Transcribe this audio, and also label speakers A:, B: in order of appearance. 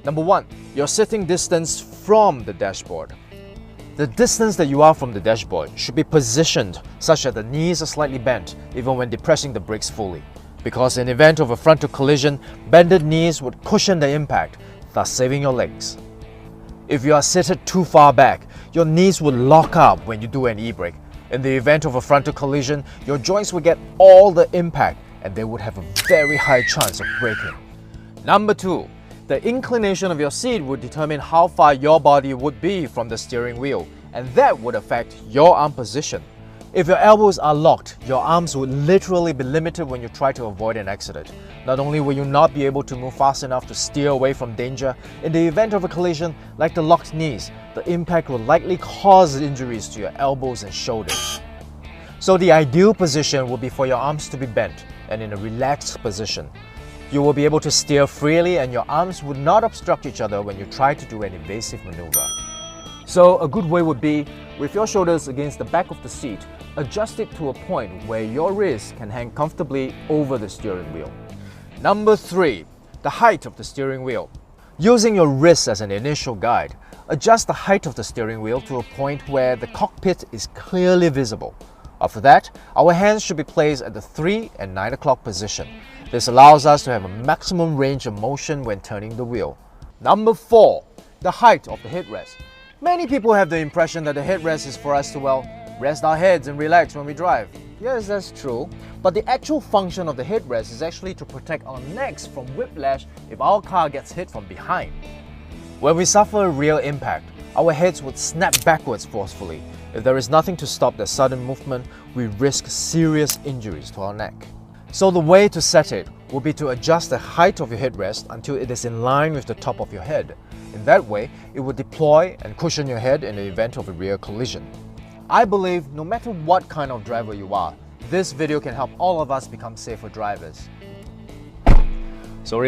A: Number 1. Your sitting distance from the dashboard. The distance that you are from the dashboard should be positioned such that the knees are slightly bent even when depressing the brakes fully, because in event of a frontal collision, bended knees would cushion the impact, thus saving your legs. If you are seated too far back, your knees would lock up when you do an e-brake. In the event of a frontal collision, your joints will get all the impact and they would have a very high chance of breaking. Number 2. The inclination of your seat would determine how far your body would be from the steering wheel, and that would affect your arm position. If your elbows are locked, your arms would literally be limited when you try to avoid an accident. Not only will you not be able to move fast enough to steer away from danger, in the event of a collision, like the locked knees, the impact will likely cause injuries to your elbows and shoulders. So the ideal position would be for your arms to be bent and in a relaxed position. You will be able to steer freely and your arms would not obstruct each other when you try to do an evasive maneuver. So a good way would be, with your shoulders against the back of the seat, adjust it to a point where your wrists can hang comfortably over the steering wheel. Number 3. The height of the steering wheel. Using your wrists as an initial guide, adjust the height of the steering wheel to a point where the cockpit is clearly visible. After that, our hands should be placed at the 3 and 9 o'clock position. This allows us to have a maximum range of motion when turning the wheel. Number 4. The height of the headrest. Many people have the impression that the headrest is for us to, rest our heads and relax when we drive. Yes, that's true, but the actual function of the headrest is actually to protect our necks from whiplash if our car gets hit from behind. When we suffer a real impact, our heads would snap backwards forcefully. If there is nothing to stop that sudden movement, we risk serious injuries to our neck. So the way to set it will be to adjust the height of your headrest until it is in line with the top of your head. In that way, it will deploy and cushion your head in the event of a rear collision. I believe no matter what kind of driver you are, this video can help all of us become safer drivers.